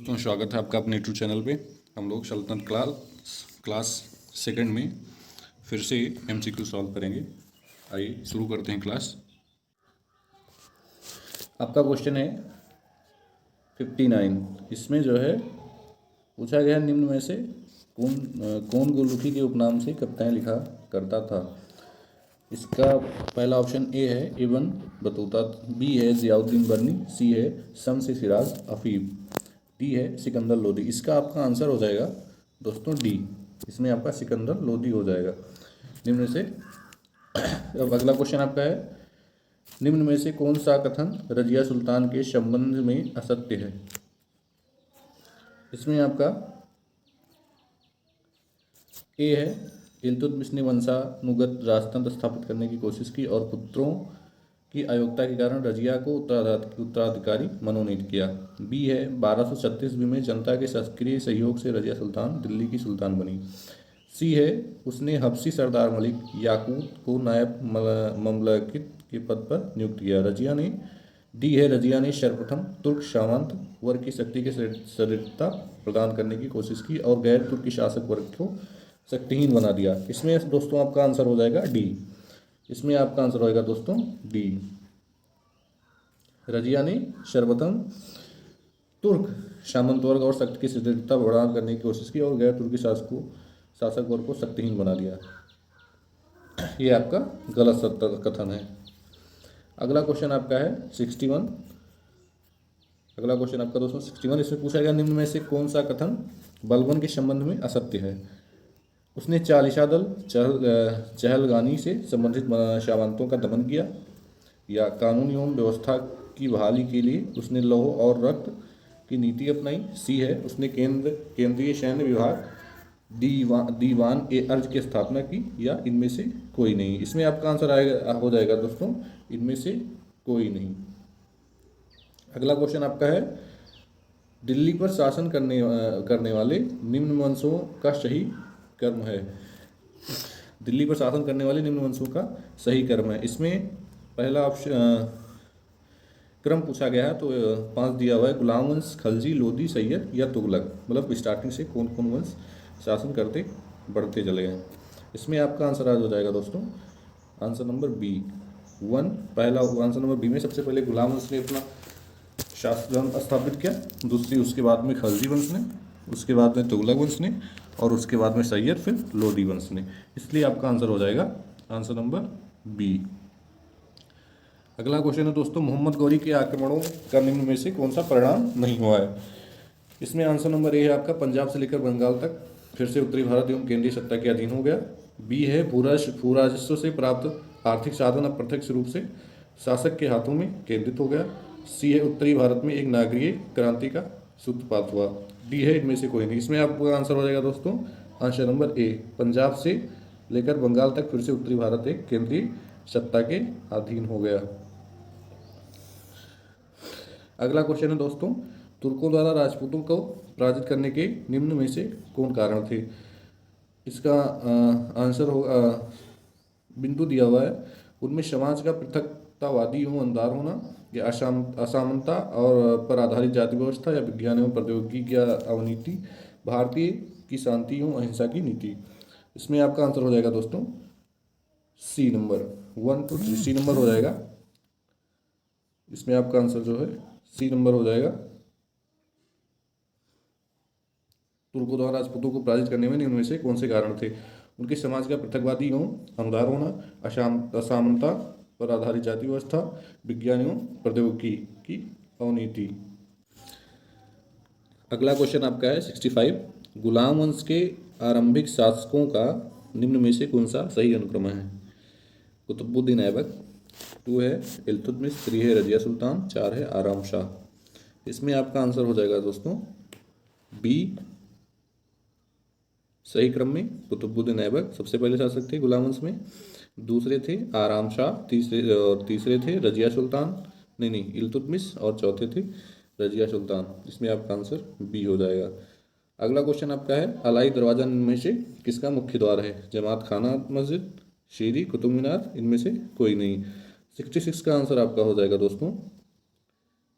दोस्तों, स्वागत है आपका अपने यूट्यूब चैनल पे। हम लोग सल्तनत क्लास सेकंड में फिर से एमसीक्यू सॉल्व करेंगे। आइए शुरू करते हैं क्लास। आपका क्वेश्चन है 59। इसमें जो है पूछा गया, निम्न में से कौन गुलरुखी के उपनाम से कविताएं लिखा करता था। इसका पहला ऑप्शन ए है इब्न बतूता, बी है ज़ियाउद्दीन बर्नी, सी है शम्स सिराज अफीफ, डी है सिकंदर लोदी। इसका आपका आंसर हो जाएगा दोस्तों डी। इसमें आपका सिकंदर लोदी हो जाएगा निम्न से। अब अगला क्वेश्चन आपका है, निम्न में से कौन सा कथन रजिया सुल्तान के संबंध में असत्य है। इसमें आपका ए है इल्तुतमिश ने वंशानुगत राजतंत्र स्थापित करने की कोशिश की और पुत्रों की अयोग्यता के कारण रजिया को उत्तराधिकारी मनोनीत किया। बी है 1236 में जनता के सक्रिय सहयोग से रजिया सुल्तान दिल्ली की सुल्तान बनी। सी है उसने हबशी सरदार मलिक याकूत को नायब ममलकित के पद पर नियुक्त किया। डी है रजिया ने सर्वप्रथम तुर्क सामंत वर्ग की शक्ति के सदृढ़ता प्रदान करने की कोशिश की और गैर तुर्की शासक वर्ग को शक्तिहीन बना दिया। इसमें दोस्तों आपका आंसर हो जाएगा डी। इसमें आपका आंसर होगा दोस्तों डी। रजिया ने सर्वप्रथम तुर्क सामंत वर्ग और शक्ति की सदृढ़ता प्रदान करने की कोशिश की और गैर तुर्की शासक वर्ग को शक्तिहीन बना दिया। ये आपका गलत कथन है। अगला क्वेश्चन आपका है 61। अगला क्वेश्चन आपका दोस्तों 61। इसमें पूछा गया, निम्न में से कौन सा कथन बलबन के संबंध में असत्य है। उसने चालीसा दल चहलगानी से संबंधित सामंतों का दमन किया, या कानून एवं व्यवस्था की बहाली के लिए उसने लौह और रक्त की नीति अपनाई। सी है उसने केंद्रीय सैन्य विभाग दीवान ए अर्ज की स्थापना की, या इनमें से कोई नहीं। इसमें आपका आंसर हो जाएगा दोस्तों इनमें से कोई नहीं। अगला क्वेश्चन आपका है, दिल्ली पर शासन करने वाले निम्न वंशों का सही कर्म है। दिल्ली पर शासन करने वाले निम्न वंशों का सही कर्म है। इसमें पहला ऑप्शन क्रम पूछा गया है, तो 5 दिया हुआ है, गुलाम वंश, खलजी, लोधी, सैयद या तुगलक। मतलब स्टार्टिंग से कौन कौन वंश शासन करते बढ़ते चले गए। इसमें आपका आंसर आज हो जाएगा दोस्तों आंसर नंबर बी 1। पहला आंसर नंबर बी में सबसे पहले गुलाम वंश ने अपना शासन स्थापित किया, दूसरी उसके बाद में खलजी वंश ने, उसके बाद में तुगलक वंश ने, और उसके बाद में सैयद, फिर लोधी वंश ने। इसलिए आपका आंसर हो जाएगा आंसर नंबर बी। अगला क्वेश्चन है दोस्तों, मोहम्मद गौरी के आक्रमणों का निम्न में से कौन सा परिणाम नहीं हुआ है। इसमें आंसर नंबर ए है आपका पंजाब से लेकर बंगाल तक फिर से उत्तरी भारत एवं केंद्रीय सत्ता के अधीन हो गया। बी है भू राजस्व से प्राप्त आर्थिक साधन अप्रत्यक्ष रूप से शासक के हाथों में केंद्रित हो गया। सी है उत्तरी भारत में एक नागरीय क्रांति का सूत्रपात हुआ। डी है इनमें से कोई नहीं। इसमें आपका आंसर हो जाएगा दोस्तों आंसर नंबर ए, पंजाब से लेकर बंगाल तक फिर से उत्तरी भारत एक केंद्रीय सत्ता के अधीन हो गया। अगला क्वेश्चन है दोस्तों, तुर्कों द्वारा राजपूतों को पराजित करने के निम्न में से कौन कारण थे। इसका आंसर होगा, बिंदु दिया हुआ है, उनमें समाज का पृथकतावादी एवं अंधार होना, या असमानता और पर आधारित जाति व्यवस्था, या विज्ञान एवं प्रौद्योगिकी की अवनीति, भारतीय की शांति एवं अहिंसा की नीति। इसमें आपका आंसर हो जाएगा दोस्तों C number 1 to 3। C number हो जाएगा। इसमें आपका आंसर जो है सी नंबर हो जाएगा। तुर्कों द्वारा राजपूतों को पराजित करने में निम्न में से कौन से कारण थे। उनके समाज का पृथकवादी एवं अंधार होना, असमानता पर आधारित जाति व्यवस्था, विज्ञान एवं प्रौद्योगिकी की अवनीति। अगला क्वेश्चन आपका है 65। गुलाम वंश के आरंभिक शासकों का निम्न में से कौन सा सही अनुक्रम है। कुतुबुद्दीन ऐबक, 2 है इल्तुतमिश, 3 है रजिया सुल्तान, 4 है आराम शाह। इसमें आपका आंसर हो जाएगा दोस्तों बी। सही क्रम में कुतुबुद्दीन ऐबक सबसे पहले शासक थे गुलाम वंश में, दूसरे थे आराम शाह, तीसरे थे रजिया सुल्तान, नहीं इल्तुतमिश, और चौथे थे रजिया सुल्तान। इसमें आपका आंसर बी हो जाएगा। अगला क्वेश्चन आपका है, अलाई दरवाजा में से किसका मुख्य द्वार है। जमात खाना मस्जिद, शीरी, कुतुब मीनार, इनमें से कोई नहीं। 66 का आंसर आपका हो जाएगा दोस्तों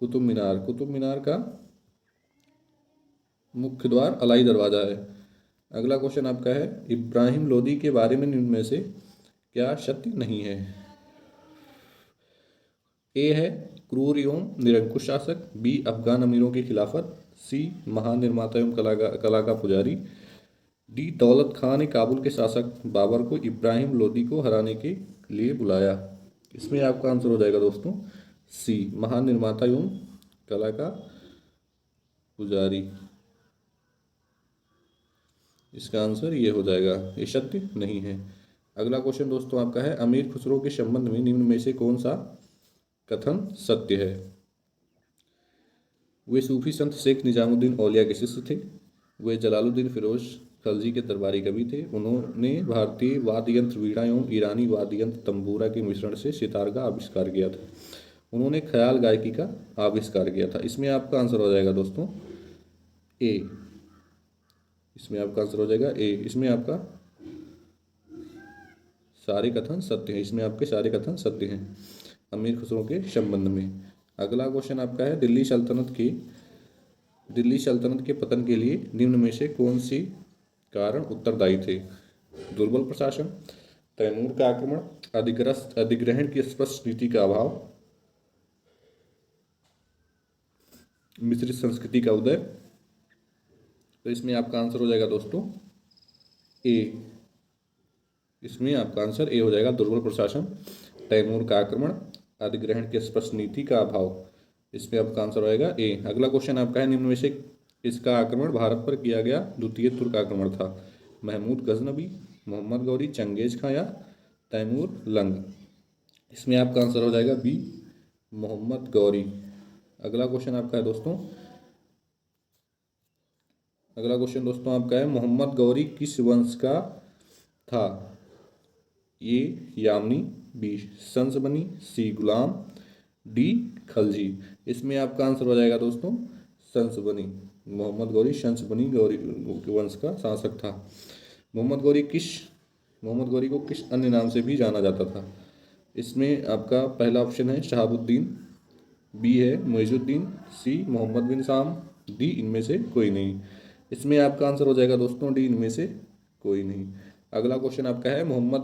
कुतुब मीनार। कुतुब मीनार का मुख्य द्वार अलाई दरवाज़ा है। अगला क्वेश्चन आपका है, इब्राहिम लोदी के बारे में निम्न में से क्या सत्य नहीं है? ए है क्रूर एवं निरंकुश शासक, बी अफगान अमीरों की खिलाफत, सी महान निर्माता एवं कला का पुजारी, डी दौलत खान ने काबुल के शासक बाबर को इब्राहिम लोदी को हराने के लिए बुलाया। इसमें आपका आंसर हो जाएगा दोस्तों सी महान निर्माता एवं कला का पुजारी। इसका आंसर ये हो जाएगा, ये सत्य नहीं है। अगला क्वेश्चन दोस्तों आपका है, अमीर खुसरो के संबंध में निम्न में से कौन सा कथन सत्य है? वे सूफी संत शेख निजामुद्दीन औलिया के शिष्य थे। वे जलालुद्दीन फिरोज खलजी के दरबारी कवि थे। उन्होंने भारतीय वाद्य यंत्र वीणा एवं ईरानी वाद्य यंत्र तंबूरा के मिश्रण से सितार का आविष्कार किया था। उन्होंने ख्याल गायकी का आविष्कार किया था। इसमें आपका आंसर हो जाएगा दोस्तों ए। इसमें आपका आंसर हो जाएगा ए। इसमें आपका सारे कथन सत्य हैं। इसमें आपके सारे कथन सत्य हैं अमीर खुसरो के संबंध में। अगला क्वेश्चन आपका है, दिल्ली सल्तनत के पतन के लिए निम्न में से कौन सी कारण उत्तरदायी थे? दुर्बल प्रशासन, तैमूर का आक्रमण, अधिग्रहण की स्पष्ट नीति का अभाव, मिश्रित संस्कृति का उदय। तो इसमें आपका आंसर हो जाएगा दोस्तों ए। इसमें आपका आंसर ए हो जाएगा, दुर्बल प्रशासन, तैमूर का आक्रमण, अधिग्रहण की स्पष्ट नीति का अभाव। इसमें आपका आंसर होएगा ए। अगला क्वेश्चन आपका है, निम्न में से इसका आक्रमण भारत पर किया गया द्वितीय तुर्क आक्रमण था? महमूद गजनबी, मोहम्मद गौरी, चंगेज खां या तैमूर लंग। इसमें आपका आंसर हो जाएगा बी मोहम्मद गौरी। अगला क्वेश्चन आपका है दोस्तों, अगला क्वेश्चन दोस्तों आपका है, मोहम्मद गौरी किस वंश का था? ए यामनी, बी संसबनी, सी गुलाम, डी खलजी। इसमें आपका आंसर हो जाएगा दोस्तों संसबनी। मोहम्मद गौरी संसबनी गौरी वंश का शासक था। मोहम्मद गौरी को किस अन्य नाम से भी जाना जाता था? इसमें आपका पहला ऑप्शन है शहाबुद्दीन, बी है मुइजुद्दीन, सी मोहम्मद बिन साम, डी इनमें से कोई नहीं। इसमें आपका आंसर हो जाएगा दोस्तों डी इनमें से कोई नहीं। अगला क्वेश्चन आपका है, मोहम्मद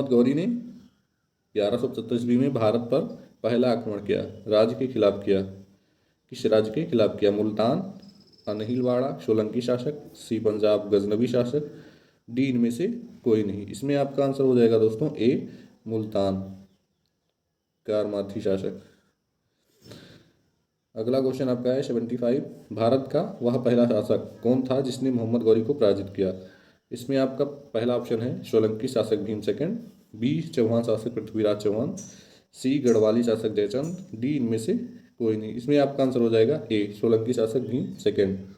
गौरी ने 1175 ईस्वी में भारत पर पहला आक्रमण किया राज्य के खिलाफ किया? किस राज्य के खिलाफ किया? मुल्तान, अनहिलवाड़ा सोलंकी शासक, सी पंजाब गजनबी शासक, डी इनमें से कोई नहीं। इसमें आपका आंसर हो जाएगा दोस्तों ए मुल्तान कारमाथी शासक। अगला क्वेश्चन आपका है 75, भारत का वह पहला शासक कौन था जिसने मोहम्मद गौरी को पराजित किया? इसमें आपका पहला ऑप्शन है सोलंकी शासक भीम सेकंड, बी चौहान शासक पृथ्वीराज चौहान, सी गढ़वाली शासक जयचंद, डी इनमें से कोई नहीं। इसमें आपका आंसर हो जाएगा ए सोलंकी शासक भीम सेकंड।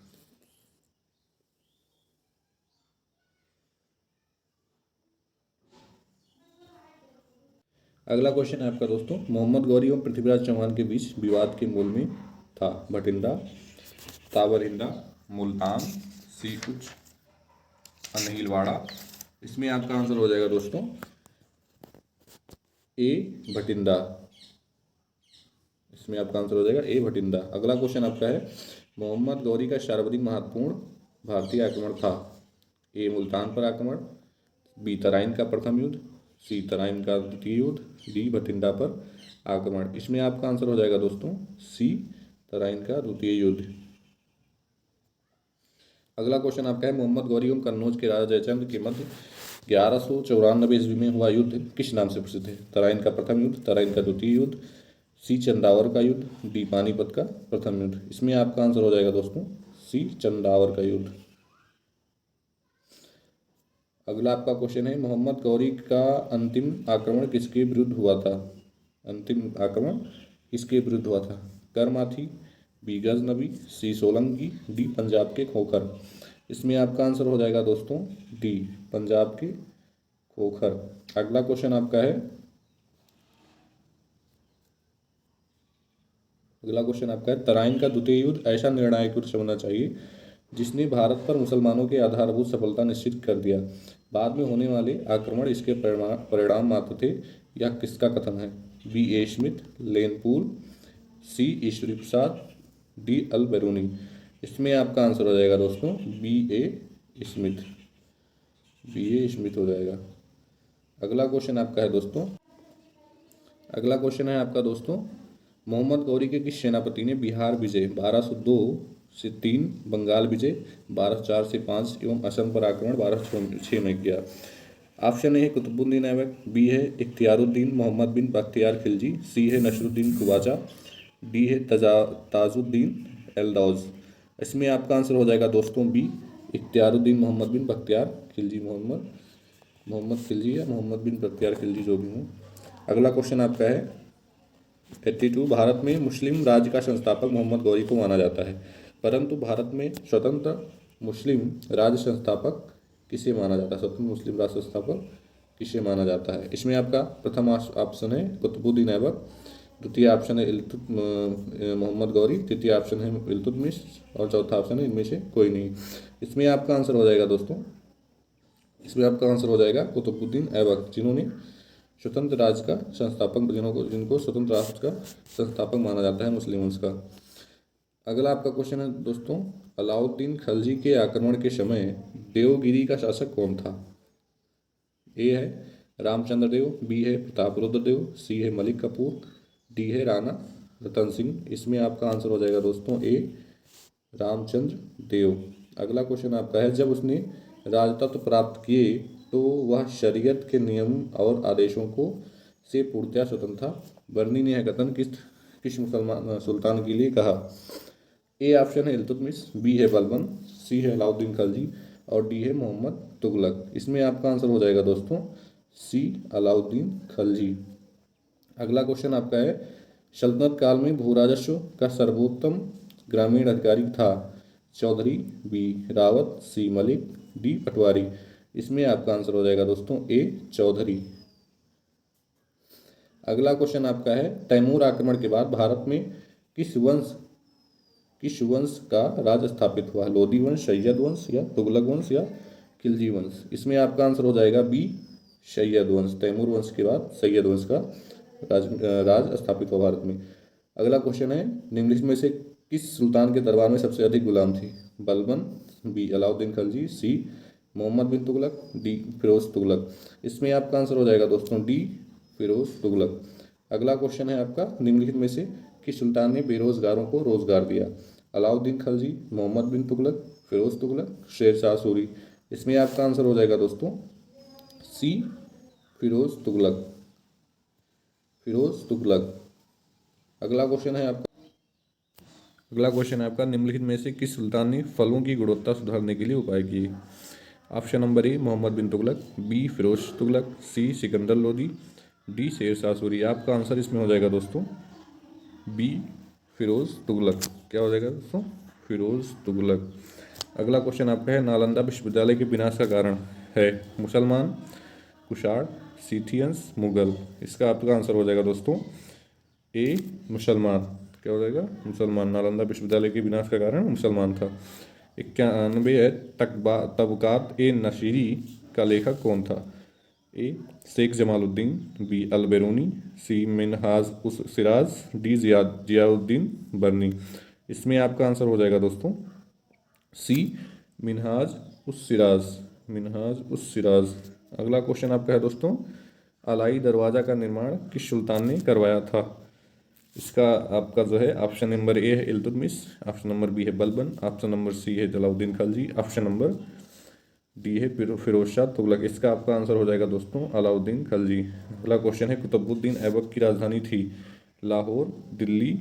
अगला क्वेश्चन है आपका दोस्तों, मोहम्मद गौरी और पृथ्वीराज चौहान के बीच विवाद के मूल में था? भटिंडा, ताबरहिंडा, मुल्तान, सी कुछ, अनहिलवाड़ा। इसमें आपका आंसर हो जाएगा दोस्तों ए भटिंडा। इसमें आपका आंसर हो जाएगा ए भटिंडा। अगला क्वेश्चन आपका है, मोहम्मद गौरी का सर्वाधिक महत्वपूर्ण भारतीय आक्रमण था? ए मुल्तान पर आक्रमण, बी तराइन का प्रथम युद्ध, सी तराइन का द्वितीय युद्ध, डी भटिंडा पर आक्रमण। इसमें आपका आंसर हो जाएगा दोस्तों सी तराइन का द्वितीय युद्ध। अगला क्वेश्चन आपका है, मोहम्मद गौरी एवं कन्नौज के राजा जयचंद के मध्य 1194 ईस्वी में हुआ युद्ध किस नाम से प्रसिद्ध है? तराइन का प्रथम युद्ध, तराइन का द्वितीय युद्ध, सी चंदावर का युद्ध, डी पानीपत का प्रथम युद्ध। इसमें आपका आंसर हो जाएगा दोस्तों सी चंदावर का युद्ध। अगला आपका क्वेश्चन है, मोहम्मद गौरी का अंतिम आक्रमण किसके विरुद्ध हुआ था? अंतिम आक्रमण किसके विरुद्ध हुआ था? करमाथी, बी गजनबी, सी सोलंकी, डी पंजाब के खोखर। इसमें आपका आंसर हो जाएगा दोस्तों डी पंजाब के खोखर। अगला क्वेश्चन आपका है, अगला क्वेश्चन आपका है, तराइन का द्वितीय युद्ध ऐसा निर्णायक युद्ध होना चाहिए जिसने भारत पर मुसलमानों के आधारभूत सफलता निश्चित कर दिया। बाद में होने वाले आक्रमण इसके परिणाम मात्र थे। यह किसका कथन है? B A Smith, Lane Poole, C Ishwari Prasad, D Al Biruni. इसमें आपका आंसर हो जाएगा दोस्तों B A Smith, B A Smith हो जाएगा। अगला क्वेश्चन आपका है दोस्तों, अगला क्वेश्चन है आपका दोस्तों, मोहम्मद गौरी के किस सेनापति ने बिहार विजय 1202 से 3, बंगाल विजय 1204 से 5 एवं असम पर आक्रमण 1206 में किया? ऑप्शन ए है कुतुबुद्दीन ऐबक, बी है इख्तियारुद्दीन मोहम्मद बिन बख्तियार खिलजी, सी है नसरुद्दीन कुबाचा, डी है ताजुद्दीन एल्दौज। इसमें आपका आंसर हो जाएगा दोस्तों बी इख्तियारुद्दीन मोहम्मद बिन बख्तियार खिलजी, मोहम्मद खिलजी या मोहम्मद बिन बख्तियार खिलजी जो भी हो। अगला क्वेश्चन आपका है 82, भारत में मुस्लिम राज्य का संस्थापक मोहम्मद गौरी को माना जाता है, परंतु भारत में स्वतंत्र मुस्लिम राज्य संस्थापक किसे माना जाता है? स्वतंत्र मुस्लिम राज्य संस्थापक किसे माना जाता है? इसमें आपका प्रथम ऑप्शन है कुतुबुद्दीन ऐबक, द्वितीय ऑप्शन है मोहम्मद गौरी, तृतीय ऑप्शन है इल्तुतमिश और चौथा ऑप्शन है इनमें से कोई नहीं। इसमें आपका आंसर हो जाएगा दोस्तों, इसमें आपका आंसर हो जाएगा कुतुबुद्दीन ऐबक, जिन्होंने स्वतंत्र राज्य का संस्थापक, जिनको स्वतंत्र राष्ट्र का संस्थापक माना जाता है मुस्लिम वंश का। अगला आपका क्वेश्चन है दोस्तों, अलाउद्दीन खलजी के आक्रमण के समय देवगिरी का शासक कौन था? ए है रामचंद्र देव, बी है प्रतापरुद्र देव, सी है मलिक कपूर, डी है राणा रतन सिंह। इसमें आपका आंसर हो जाएगा दोस्तों ए रामचंद्र देव। अगला क्वेश्चन आपका है, जब उसने राजतत्व प्राप्त किए तो वह शरीयत के नियम और आदेशों को से पूर्णतया स्वतंत्र था। बर्नी ने यह कथन किस मुसलमान सुल्तान के लिए कहा? ए ऑप्शन है इल्तुतमिश, बी है बलबन, सी है अलाउद्दीन खलजी और डी है मोहम्मद तुगलक। इसमें आपका आंसर हो जाएगा दोस्तों सी अलाउद्दीन खलजी। अगला क्वेश्चन आपका है, सल्तनत काल में भू राजस्व का सर्वोत्तम ग्रामीण अधिकारी था? चौधरी, बी रावत, सी मलिक, डी पटवारी। इसमें आपका आंसर हो जाएगा दोस्तों ए चौधरी। अगला क्वेश्चन आपका है, तैमूर आक्रमण के बाद भारत में किस वंश का राज स्थापित हुआ? लोधी वंश, सैयद वंश या तुगलक वंश या खिलजी वंश? इसमें आपका आंसर हो जाएगा बी सैयद वंश। तैमूर वंश के बाद सैयद वंश का राज स्थापित हुआ भारत में। अगला क्वेश्चन है, निम्नलिखित में से किस सुल्तान के दरबार में सबसे अधिक गुलाम थे? बलबन, बी अलाउद्दीन खलजी, सी मोहम्मद बिन तुगलक, डी फिरोज तुगलक। इसमें आपका आंसर हो जाएगा दोस्तों डी फिरोज तुगलक। अगला क्वेश्चन है आपका, निम्नलिखित में से किस सुल्तान ने बेरोजगारों को रोजगार दिया? अलाउद्दीन खलजी, मोहम्मद बिन तुगलक, फिरोज तुगलक, शेर शाह सूरी। इसमें आपका आंसर हो जाएगा दोस्तों सी फिरोज तुगलक, फिरोज तुगलक। अगला क्वेश्चन है आपका, निम्नलिखित में से किस सुल्तान ने फलों की गुणवत्ता सुधारने के लिए उपाय किए? Option number A Mohammad bin Tughlaq, B Firoz Tughlaq, C Sikandar Lodi, D Sher Shah Suri. आपका आंसर इसमें हो जाएगा दोस्तों बी फिरोज तुगलक। क्या हो जाएगा दोस्तों? फिरोज तुगलक। अगला क्वेश्चन आपका है, नालंदा विश्वविद्यालय के विनाश का कारण है? मुसलमान, कुषाण, सीथियंस, मुगल। इसका आपका आंसर हो जाएगा दोस्तों ए मुसलमान। क्या हो जाएगा? मुसलमान। नालंदा विश्वविद्यालय के विनाश का कारण मुसलमान था। 91 है, तबकात ए नशीरी का लेखक कौन था? ए शेख जमालुद्दीन, बी अल बैरूनी, सी मिनहाज उस सिराज, डी जियाउद्दीन बर्नी। इसमें आपका आंसर हो जाएगा दोस्तों सी मिनहाज उस सिराज, मिनहाज उस सिराज। अगला क्वेश्चन आपका है दोस्तों, अलाई दरवाज़ा का निर्माण किस सुल्तान ने करवाया था? इसका आपका जो है ऑप्शन नंबर ए है इल्तुतमिश, ऑप्शन नंबर बी है बलबन, ऑप्शन नंबर सी है Jalauddin Khalji, option number D है फिरोज शाह तुगलक। इसका आपका आंसर हो जाएगा दोस्तों अलाउद्दीन खलजी। अगला क्वेश्चन है, कुतुबुद्दीन ऐबक की राजधानी थी? लाहौर, दिल्ली,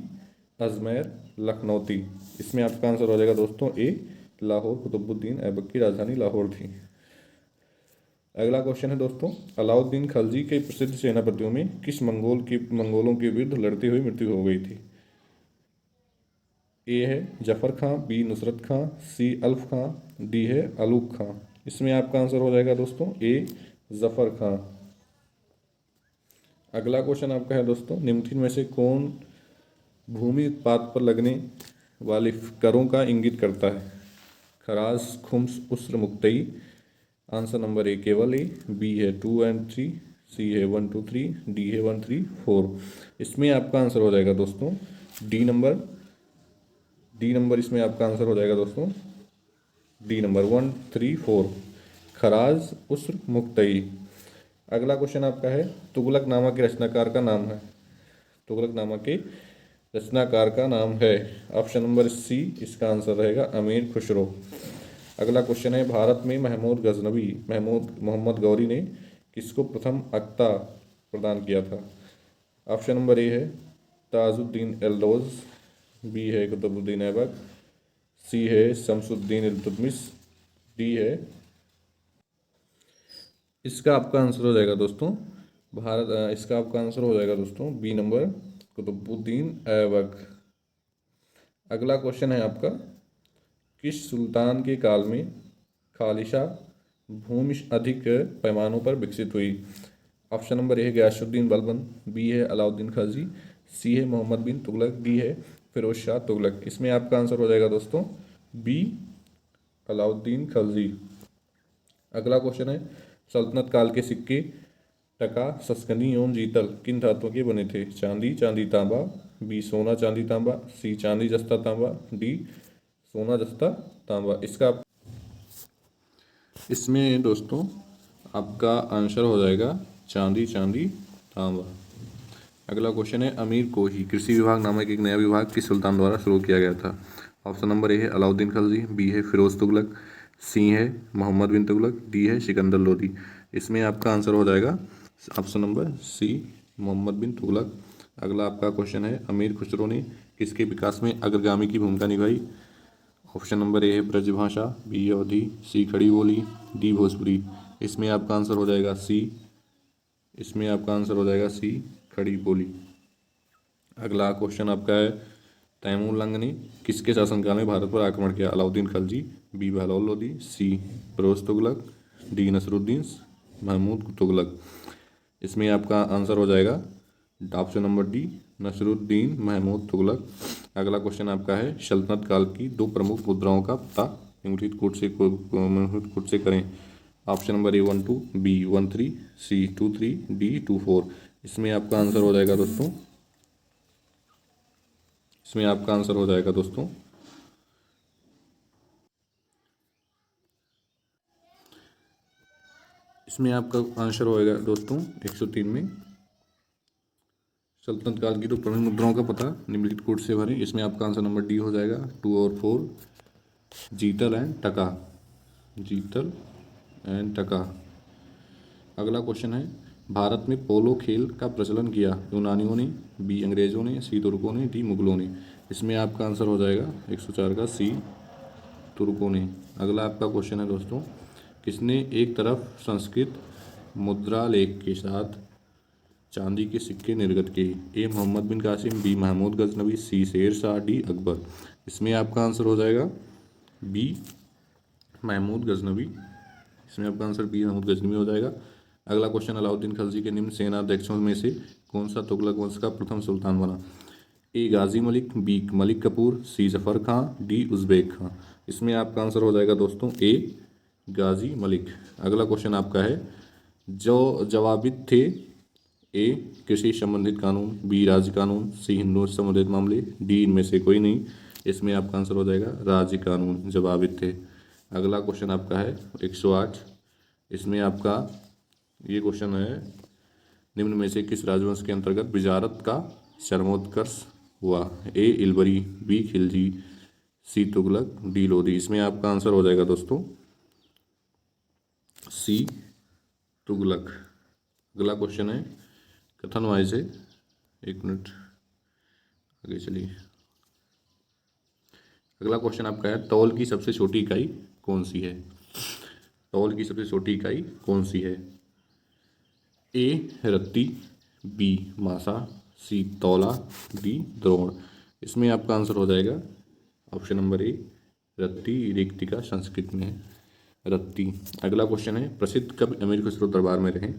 अजमेर, लखनौती। इसमें आपका आंसर हो जाएगा दोस्तों ए लाहौर। कुतुबुद्दीन ऐबक की राजधानी लाहौर थी। अगला क्वेश्चन है दोस्तों, अलाउद्दीन खलजी के प्रसिद्ध सेनापतियों में किस मंगोलों के विरुद्ध लड़ते हुए मृत्यु हो गई थी? ए है जफर खां, बी नुसरत खां, सी अल्फ खां, डी है अलूक खां। इसमें आपका आंसर हो जाएगा दोस्तों ए जफर खां। अगला क्वेश्चन आपका है दोस्तों, निम्नलिखित में से कौन भूमि उत्पाद पर लगने वाले करों का इंगित करता है? खराज, खुम्स, उस्र, मुक्तई। आंसर नंबर ए केवल ए, बी है 2 और 3, सी है 1 2 3, डी है 1 3 4। इसमें आपका आंसर हो जाएगा दोस्तों डी नंबर डी नंबर इसमें आपका आंसर हो जाएगा दोस्तों, डी नंबर 134, खराज उस्र मुक्तई। अगला क्वेश्चन आपका है, तुगलकनामा के रचनाकार का नाम है। तुगलकनामा के रचनाकार का नाम है, ऑप्शन नंबर सी इसका आंसर रहेगा अमीर खुसरो। अगला क्वेश्चन है, भारत में महमूद गजनवी महमूद मोहम्मद गौरी ने किसको प्रथम अक्ता प्रदान किया था। ऑप्शन नंबर ए है ताजुद्दीन एल्दोज, बी है कुतुबुद्दीन ऐबक, सी है शमसुद्दीन इल्तुतमिश, डी है, इसका आपका आंसर हो जाएगा दोस्तों इसका आपका आंसर हो जाएगा दोस्तों बी नंबर कुतुबुद्दीन ऐबक। अगला क्वेश्चन है आपका, किस सुल्तान के काल में खालिशा भूमि अधिक पैमानों पर विकसित हुई। ऑप्शन नंबर ए है गयासुद्दीन बलबन, बी है अलाउद्दीन खलजी, सी है मोहम्मद बिन तुगलक, डी है फिरोज शाह तुगलक। इसमें आपका आंसर हो जाएगा दोस्तों बी अलाउद्दीन खलजी। अगला क्वेश्चन है, सल्तनत काल के सिक्के टका सस्कनी एवं जीतल किन धातुओं के बने थे। चांदी चांदी तांबा, बी सोना चांदी तांबा, सी चांदी जस्ता तांबा, डी सोना जस्ता तांबा। इसमें दोस्तों आपका आंसर हो जाएगा चांदी चांदी तांबा। अगला क्वेश्चन है, अमीर को ही कृषि विभाग नामक एक नया विभाग किस सुल्तान द्वारा शुरू किया गया था। ऑप्शन नंबर ए है अलाउद्दीन खलजी, बी है फिरोज तुगलक, सी है मोहम्मद बिन तुगलक, डी है सिकंदर लोदी। इसमें आपका आंसर हो जाएगा ऑप्शन नंबर सी मोहम्मद बिन तुगलक। अगला आपका क्वेश्चन है, अमीर खुसरो ने किसके विकास में अग्रगामी की भूमिका निभाई। ऑप्शन नंबर ए है ब्रजभाषा, बी अवधी, सी खड़ी बोली, डी भोजपुरी। इसमें आपका आंसर हो जाएगा सी खड़ी बोली। अगला क्वेश्चन आपका है, तैमूर लंग ने किसके शासनकाल में भारत पर आक्रमण किया। Alauddin Khalji, B Bahlol Lodi, C Firoz Tughlaq, D Nasiruddin Mahmud Tughlaq. इसमें आपका आंसर हो जाएगा option number D Nasiruddin Mahmud Tughlaq. अगला क्वेश्चन आपका है, सल्तनत काल की दो प्रमुख मुद्राओं का पता निम्नलिखित कूट से करें। Option number A 12, B 13, C 23, D 24। इसमें आपका आंसर हो जाएगा दोस्तों इसमें आपका आंसर होएगा दोस्तों 103 में सल्तनत काल की दो प्रमुख मुद्राओं का पता निम्नलिखित कोड से भरें। इसमें आपका आंसर नंबर डी हो जाएगा 2 और 4, जीतल एंड टका। अगला क्वेश्चन है, भारत में पोलो खेल का प्रचलन किया। यूनानियों ने, बी अंग्रेजों ने, सी तुर्कों ने, डी मुगलों ने। इसमें आपका आंसर हो जाएगा 104 का सी तुर्कों ने। अगला आपका क्वेश्चन है दोस्तों, किसने एक तरफ संस्कृत मुद्रा लेख के साथ चांदी के सिक्के निर्गत किए। ए मोहम्मद बिन कासिम, बी महमूद गजनवी, सी शेर शाह, डी अकबर। इसमें आपका आंसर हो जाएगा बी महमूद गजनवी। इसमें आपका आंसर बी महमूद गजनवी हो जाएगा। अगला क्वेश्चन, अलाउद्दीन खलजी के निम्न सेनाध्यक्षों में से कौन सा तुगलक वंश का प्रथम सुल्तान बना। ए गाजी मलिक, बी मलिक कपूर, सी जफर खां, डी उज़्बेक खां। इसमें आपका आंसर हो जाएगा दोस्तों ए गाजी मलिक। अगला क्वेश्चन आपका है, जो जवाबित थे। ए कृषि संबंधित कानून, बी राज्य कानून, सी हिंदुओं से संबंधित मामले, डी इनमें से कोई नहीं। इसमें आपका आंसर हो जाएगा राज्य कानून जवाबित थे। अगला क्वेश्चन आपका है 108। इसमें आपका ये क्वेश्चन है, निम्न में से किस राजवंश के अंतर्गत विजारत का चरमोत्कर्ष हुआ। ए इलबरी, बी खिलजी, सी तुगलक, डी लोधी। इसमें आपका आंसर हो जाएगा दोस्तों सी तुगलक। अगला क्वेश्चन है, कथन वाइज है, एक मिनट आगे चलिए। अगला क्वेश्चन आपका है, तौल की सबसे छोटी इकाई कौन सी है। तौल की सबसे छोटी इकाई कौन सी है। ए रत्ती, बी मासा, सी तौला, डी द्रोण। इसमें आपका आंसर हो जाएगा ऑप्शन नंबर ए रत्ती। रिक्तिका संस्कृत में है रत्ती। अगला क्वेश्चन है, प्रसिद्ध कवि अमीर खुसरो दरबार में रहे।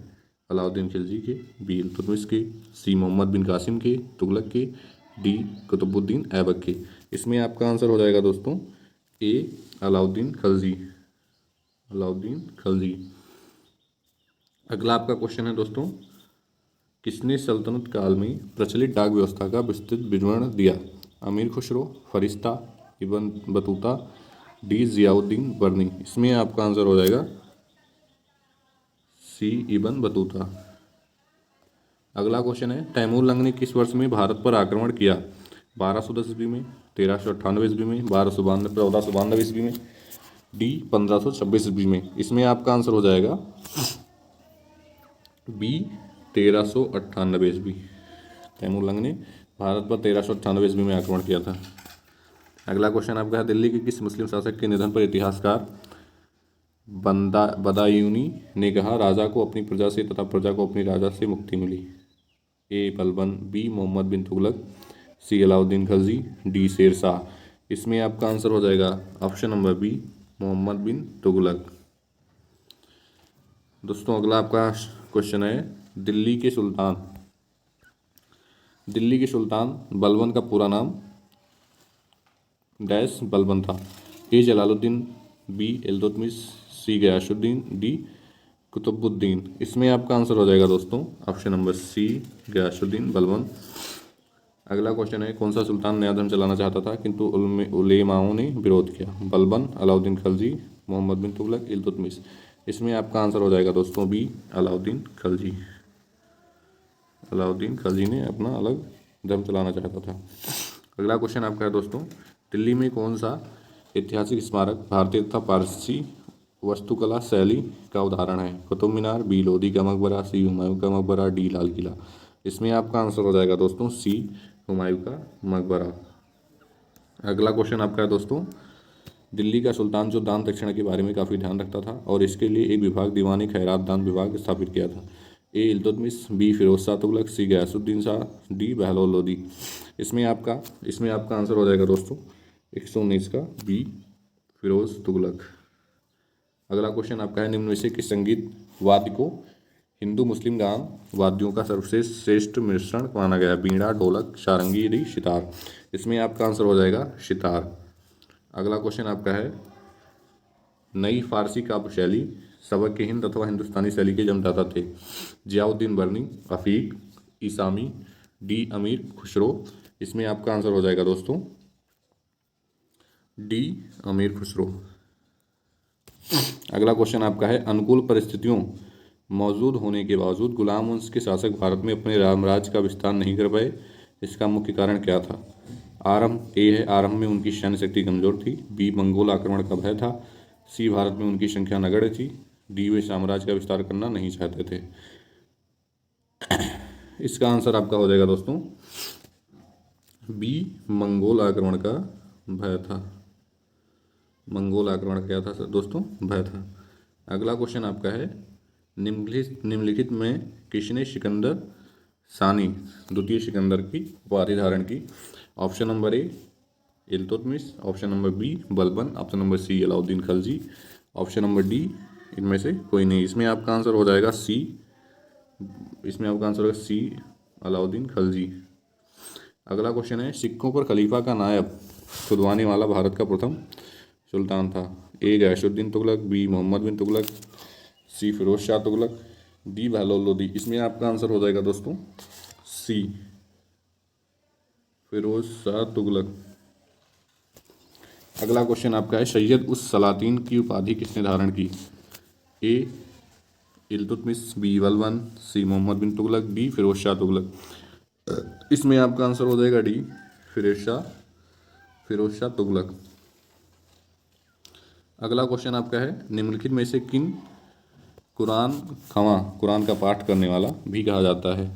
अलाउद्दीन खिलजी के, बी इल्तुतमिश के, सी मोहम्मद बिन कासिम के तुगलक के, डी कुतुबुद्दीन ऐबक के। इसमें आपका आंसर हो जाएगा दोस्तों ए अलाउद्दीन खलजी। अगला आपका क्वेश्चन है दोस्तों, किसने सल्तनत काल में प्रचलित डाक व्यवस्था का विस्तृत विवरण दिया। अमीर खुसरो, फरिश्ता, इब्न बतूता, डी ज़ियाउद्दीन बर्नी। इसमें आपका आंसर हो जाएगा सी इब्न बतूता। अगला क्वेश्चन है, तैमूर लंग ने किस वर्ष में भारत पर आक्रमण किया? 1210 ईस्वी में, 1398 ईस्वी में, 1492 ईस्वी में, डी 1526 ईस्वी में। इसमें आपका आंसर हो जाएगा बी 1398 ईस्वी। तैमूर लंग ने भारत पर 1398 ईस्वी में आक्रमण किया था। अगला क्वेश्चन आपका है, दिल्ली के किस मुस्लिम शासक के निधन पर इतिहासकार बदायूनी ने कहा राजा को अपनी प्रजा से तथा प्रजा को अपनी राजा से मुक्ति मिली? ए बलबन, बी मोहम्मद बिन तुगलक, सी अलाउद्दीन खलजी, डी शेर शाह। इसमें आपका आंसर हो जाएगा option number B Mohammad bin Tughlaq. दोस्तों अगला आपका क्वेश्चन है, दिल्ली के सुल्तान बलबन का पूरा नाम डैश बलबन था? A Jalaluddin, B Iltutmish, C Ghiyasuddin, D Qutubuddin. इसमें आपका आंसर हो जाएगा दोस्तों option number C Ghiyasuddin Balban. अगला क्वेश्चन है, कौन सा सुल्तान नया धर्म चलाना चाहता था किंतु उलेमाओं ने विरोध किया? बलबन, अलाउद्दीन खलजी, मोहम्मद बिन तुगलक, इल्तुतमिश। इसमें आपका आंसर हो जाएगा दोस्तों बी अलाउद्दीन खलजी। अलाउद्दीन खलजी ने अपना अलग धर्म चलाना चाहता था। अगला क्वेश्चन आपका है दोस्तों, दिल्ली में कौन सा ऐतिहासिक स्मारक भारतीय तथा पारसी वास्तुकला शैली का उदाहरण है? कुतुब मीनार, बी लोधी का मकबरा, सी हुमायूं का मकबरा, डी लाल किला। इसमें आपका आंसर हो जाएगा दोस्तों सी हुमायूं का मकबरा। अगला क्वेश्चन आपका है दोस्तों, दिल्ली का सुल्तान जो दान दक्षिणा के बारे में काफ़ी ध्यान रखता था और इसके लिए एक विभाग दीवानी खैरात दान विभाग स्थापित किया था? ए इल्तुतमिश, बी फिरोज शाह तुगलक, सी गयासुद्दीन शाह, डी बहलोल लोदी। इसमें आपका आंसर हो जाएगा दोस्तों 119 का बी फिरोज तुगलक। अगला क्वेश्चन आपका है, निम्न में से किस संगीत वाद्य को हिंदू मुस्लिम गान वाद्यों का सर्वश्रेष्ठ श्रेष्ठ मिश्रण माना गया? बीड़ा, ढोलक, सारंगी, डी सितार। इसमें आपका आंसर हो जाएगा सितार। अगला क्वेश्चन आपका है, नई फारसी काव्य शैली सबक हिंद अथवा हिंदुस्तानी शैली के जन्मदाता थे? जियाउद्दीन बर्नी, अफीक, ईसामी, डी अमीर खुसरो। इसमें आपका आंसर हो जाएगा दोस्तों डी अमीर खुसरो। अगला क्वेश्चन आपका है, अनुकूल परिस्थितियों मौजूद होने के बावजूद गुलाम वंश के शासक भारत में अपने रामराज का विस्तार नहीं कर पाए, इसका मुख्य कारण क्या था? आरंभ में उनकी सैन्य शक्ति कमजोर थी, बी मंगोल आक्रमण का भय था, सी भारत में उनकी संख्या नगण्य थी, डी वे साम्राज्य का विस्तार करना नहीं चाहते थे। इसका आंसर आपका हो जाएगा दोस्तों बी मंगोल आक्रमण का भय था। मंगोल आक्रमण क्या था दोस्तों? भय था। अगला क्वेश्चन आपका है, निम्नलिखित में किसने सिकंदर सानी द्वितीय सिकंदर की उपाधि धारण की? Option number A Iltutmish, option number B Balban, option number C Alauddin Khalji, option number D इनमें से कोई नहीं। इसमें आपका आंसर हो जाएगा सी अलाउद्दीन खलजी। अगला क्वेश्चन है, सिक्कों पर खलीफा का नायब खुदवाने वाला भारत का प्रथम सुल्तान था? ए गयासुद्दीन तुगलक, बी मोहम्मद बिन तुगलक, सी फिरोज शाह तुगलक, डी बहलोल लोदी। इसमें आपका आंसर हो जाएगा दोस्तों सी फिरोज शाह तुगलक। अगला क्वेश्चन आपका है, सैयद उस सलातीन की उपाधि किसने धारण की? ए इल्तुतमिश, बी बलबन, सी मोहम्मद बिन तुगलक, डी फिरोज शाह तुगलक। इसमें आपका आंसर हो जाएगा डी फिरोज शाह तुगलक। अगला क्वेश्चन आपका है, निम्नलिखित में से किन कुरान का पाठ करने वाला भी कहा जाता है?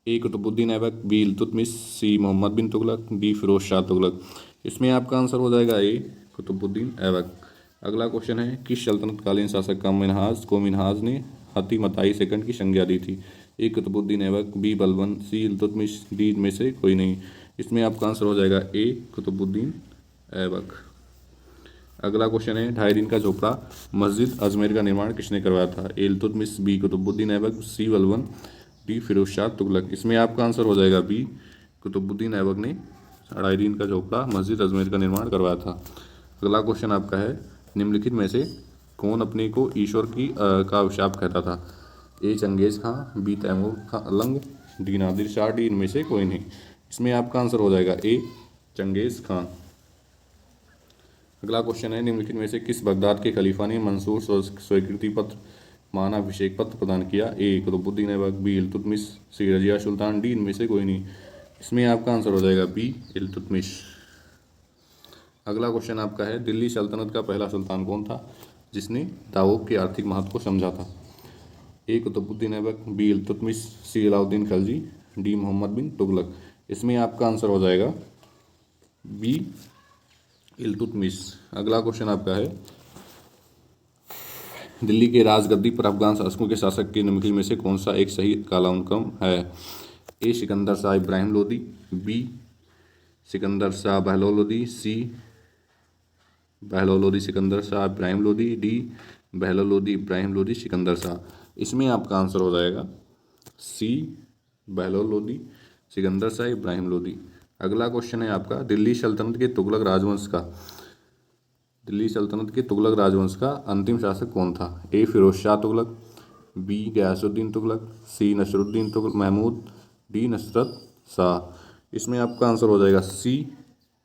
ए कुतुबुद्दीन ऐबक, बी इल्तुतमिश, सी मोहम्मद बिन तुगलक, डी फिरोज शाह तुगलक। इसमें आपका आंसर हो जाएगा ए कुतुबुद्दीन ऐबक। अगला क्वेश्चन है, किस सल्तनतकालीन शासक का मिन्हाज ने हती मताई सेकंड की संज्ञा दी थी? ए कुतुबुद्दीन ऐबक, बी बलबन, सी इल्तुतमिश, डी में से कोई नहीं। इसमें आपका आंसर हो जाएगा ए कुतुबुद्दीन ऐबक। अगला क्वेश्चन है, 2.5 दिन का झोपड़ा मस्जिद अजमेर का निर्माण किसने करवाया था? ए इल्तुतमिश, बी कुतुबुद्दीन ऐबक, सी बलबन, डी फिरोज शाह तुगलक। इसमें आपका आंसर हो जाएगा बी कुतुबुद्दीन ऐबक ने 2.5 दिन का झोपड़ा मस्जिद अजमेर का निर्माण करवाया था। अगला क्वेश्चन आपका है, निम्नलिखित में से कौन अपने को ईश्वर का अभिशाप कहता था? A Changez Khan, B Timur Lang, D Nadir Shah, D इनमें से कोई नहीं। इसमें आपका आंसर हो जाएगा ए चंगेज़ खान। अगला क्वेश्चन है, निम्नलिखित में से किस बगदाद के खलीफा ने मंसूर स्वीकृति पत्र मानाभिषेक पत्र प्रदान किया? ए कुतुबुद्दीन ऐबक, बी इल्तुतमिश, सी रजिया सुल्तान, डी इनमें से कोई नहीं। इसमें आपका आंसर हो जाएगा बी इल्तुतमिश। अगला क्वेश्चन आपका है, दिल्ली सल्तनत का पहला सुल्तान कौन था जिसने दावोब के आर्थिक महत्व को समझा था? ए कुतुबुद्दीन ऐबक, बी इल्तुतमिश, सी अलाउद्दीन खलजी, डी मोहम्मद बिन तुगलक। इसमें आपका आंसर हो जाएगा बी इल्तुतमिश। अगला क्वेश्चन आपका है, दिल्ली के राजगद्दी पर अफगान शासकों के शासक के निम्नलिखित में से कौन सा एक सही कालानुक्रम है? ए सिकंदर शाह इब्राहिम लोदी, बी सिकंदर शाह बहलोल लोदी, सी बहलोल लोदी सिकंदर शाह इब्राहिम लोदी, डी बहलोल लोदी इब्राहिम लोदी सिकंदर शाह। इसमें आपका आंसर हो जाएगा सी बहलोल लोदी सिकंदर शाह इब्राहिम लोदी। अगला क्वेश्चन है आपका, दिल्ली सल्तनत के तुगलक राजवंश का अंतिम शासक कौन था? ए फिरोज शाह तुगलक, बी गयासुद्दीन तुगलक, सी नसरुद्दीन महमूद, डी नसरत शाह। इसमें आपका आंसर हो जाएगा सी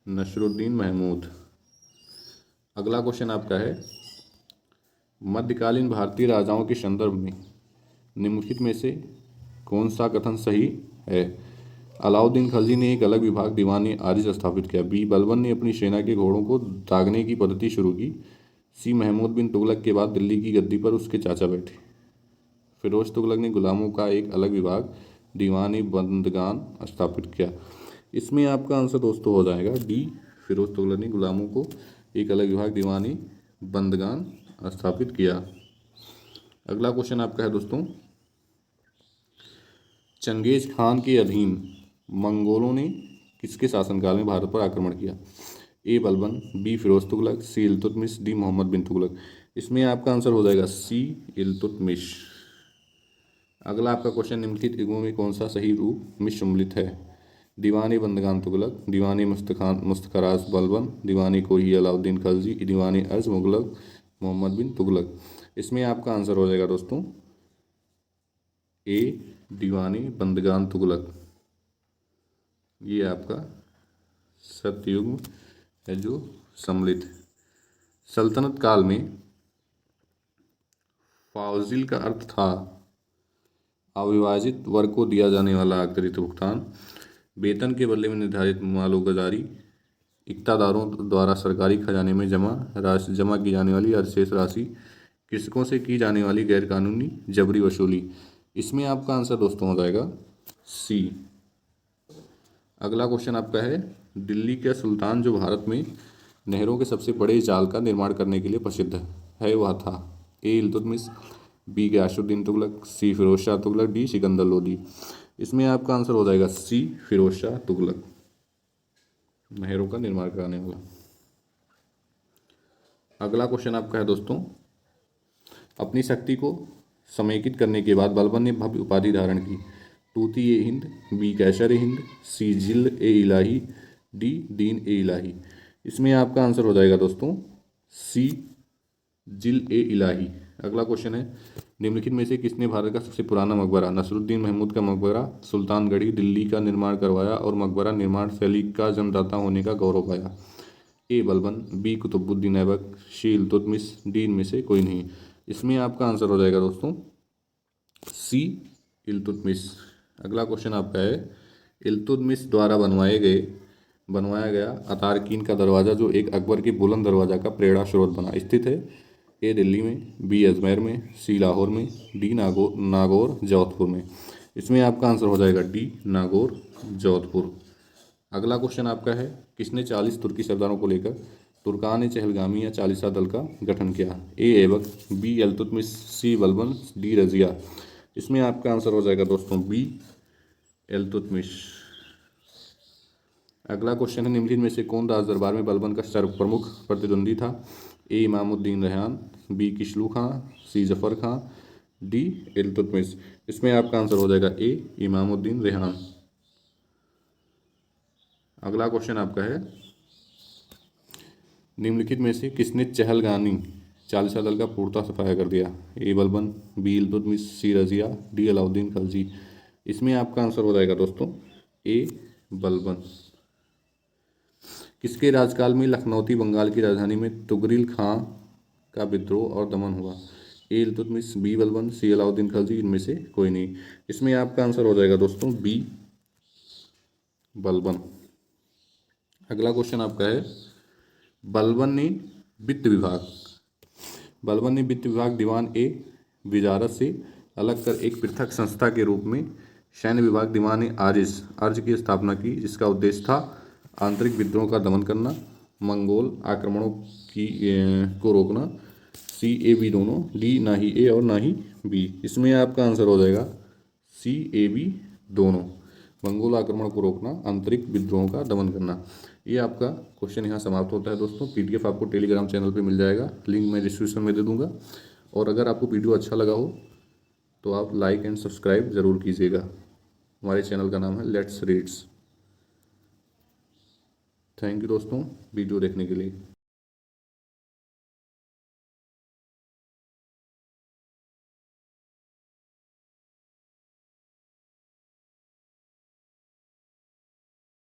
नसरुद्दीन महमूद। अगला क्वेश्चन आपका है, मध्यकालीन भारतीय राजाओं के संदर्भ में निम्नलिखित में से कौन सा कथन सही है? अलाउद्दीन खलजी ने एक अलग विभाग दीवान आरिज स्थापित किया, बी बलबन ने अपनी सेना के घोड़ों को दागने की पद्धति शुरू की, सी महमूद बिन तुगलक के बाद दिल्ली की गद्दी पर उसके चाचा बैठे, फिरोज तुगलक ने गुलामों का एक अलग विभाग दीवानी बंदगान स्थापित किया। इसमें आपका आंसर दोस्तों हो जाएगा डी फिरोज तुगलक ने गुलामों को एक अलग विभाग दीवानी बंदगान स्थापित किया। अगला क्वेश्चन आपका है दोस्तों, चंगेज खान के अधीन मंगोलों ने किसके शासनकाल में भारत पर आक्रमण किया? ए बलबन, बी फिरोज तुगलक, सी इल्तुतमिश, डी मोहम्मद बिन तुगलक। इसमें आपका आंसर हो जाएगा सी इल्तुतमिश। अगला आपका क्वेश्चन, निम्नलिखित युगों में कौन सा सही रूप में सम्मिलित है? दीवानी बंदगान तुगलक, दीवानी मुस्तखराज बलबन, दीवानी कोही अलाउद्दीन खलजी, दीवानी अर्ज मुगलक मोहम्मद बिन तुगलक। इसमें आपका आंसर हो जाएगा दोस्तों ए दीवानी बंदगान तुगलक। ये आपका सतयुग है जो सम्मिलित। सल्तनत काल में फाजिल का अर्थ था अविभाजित वर्ग को दिया जाने वाला अतिरिक्त भुगतान, वेतन के बदले में निर्धारित मालोगुजारी, इक्तादारों द्वारा सरकारी खजाने में जमा की जाने वाली अधिशेष राशि, कृषकों से की जाने वाली गैरकानूनी जबरी वसूली। इसमें आपका आंसर दोस्तों हो जाएगा सी। अगला क्वेश्चन आपका है, दिल्ली का सुल्तान जो भारत में नहरों के सबसे बड़े जाल का निर्माण करने के लिए प्रसिद्ध है वह था? ए इल्तुतमिश, बी गयासुद्दीन तुगलक, सी फिरोज शाह तुगलक, डी सिकंदर लोदी। इसमें आपका आंसर हो जाएगा सी फिरोज शाह तुगलक, नहरों का निर्माण कराने वाला। अगला क्वेश्चन आपका है दोस्तों, अपनी शक्ति को समेकित करने के बाद बलबन ने भव्य उपाधि धारण की, तूती ए हिंद, बी कैसर ए हिंद, सी जिल ए इलाही, डी दीन ए इलाही। इसमें आपका आंसर हो जाएगा दोस्तों सी जिल ए इलाही। अगला क्वेश्चन है, निम्नलिखित में से किसने भारत का सबसे पुराना मकबरा नसरुद्दीन महमूद का मकबरा सुल्तानगढ़ी दिल्ली का निर्माण करवाया और मकबरा निर्माण शैली का जन्मदाता होने का गौरव पाया? ए बलबन, बी कुतुबुद्दीन ऐबक, सी इल्तुतमिश, डी इनमें से कोई नहीं। इसमें आपका आंसर हो जाएगा दोस्तों सी इल्तुतमिश। अगला क्वेश्चन आपका है, इल्तुतमिश द्वारा बनवाया गया अतारकीन का दरवाज़ा जो एक अकबर के बुलंद दरवाज़ा का प्रेरणा स्रोत बना स्थित है? ए दिल्ली में, बी अजमेर में, सी लाहौर में, डी नागौर जोधपुर में। इसमें आपका आंसर हो जाएगा डी नागौर जोधपुर। अगला क्वेश्चन आपका है, किसने 40 तुर्की सरदारों को लेकर तुर्कान चहलगामी या चालीसा दल का गठन किया? ए ऐबक, बी इल्तुतमिश, सी बलबन, डी रजिया। इसमें आपका आंसर हो जाएगा दोस्तों बी इल्तुतमिश। अगला क्वेश्चन है, निम्नलिखित में से कौन राज दरबार में बलबन का सर्व प्रमुख प्रतिद्वंदी था? ए इमामुद्दीन रेहान, बी किशलू खां, सी जफर खां, डी इल्तुतमिश। इसमें आपका आंसर हो जाएगा ए इमामुद्दीन रेहान। अगला क्वेश्चन आपका है, निम्नलिखित में से किसने चहलगामी चालीसा दल का पूर्णतः सफाया कर दिया? ए बलबन, बी इल्तुतमिश, सी रजिया, डी अलाउद्दीन खलजी। इसमें आपका आंसर हो जाएगा दोस्तों ए बलबन। किसके राजकाल में लखनौती बंगाल की राजधानी में तुगरिल खां का विद्रोह और दमन हुआ? ए इल्तुतमिश, बी बलबन, सी अलाउद्दीन खिलजी, इनमें से कोई नहीं। इसमें आपका आंसर हो जाएगा दोस्तों बी बलबन। अगला क्वेश्चन आपका है, बलबन ने वित्त विभाग बलबन ने वित्त विभाग दीवान ए विजारत से अलग कर एक पृथक संस्था के रूप में सैन्य विभाग दीवान ए आर्ज की स्थापना की, जिसका उद्देश्य था आंतरिक विद्रोह का दमन करना, मंगोल आक्रमणों को रोकना। सी ए बी दोनों, डी ना ही ए और ना ही बी। इसमें आपका आंसर हो जाएगा सी ए बी दोनों, मंगोल आक्रमण को रोकना, आंतरिक विद्रोहों का दमन करना। ये आपका क्वेश्चन यहाँ समाप्त होता है दोस्तों। पीडीएफ आपको टेलीग्राम चैनल पे मिल जाएगा, लिंक मैं डिस्क्रिप्शन में दे दूंगा। और अगर आपको वीडियो अच्छा लगा हो तो आप लाइक एंड सब्सक्राइब ज़रूर कीजिएगा। हमारे चैनल का नाम है लेट्स रीड्स। थैंक यू दोस्तों वीडियो देखने के लिए।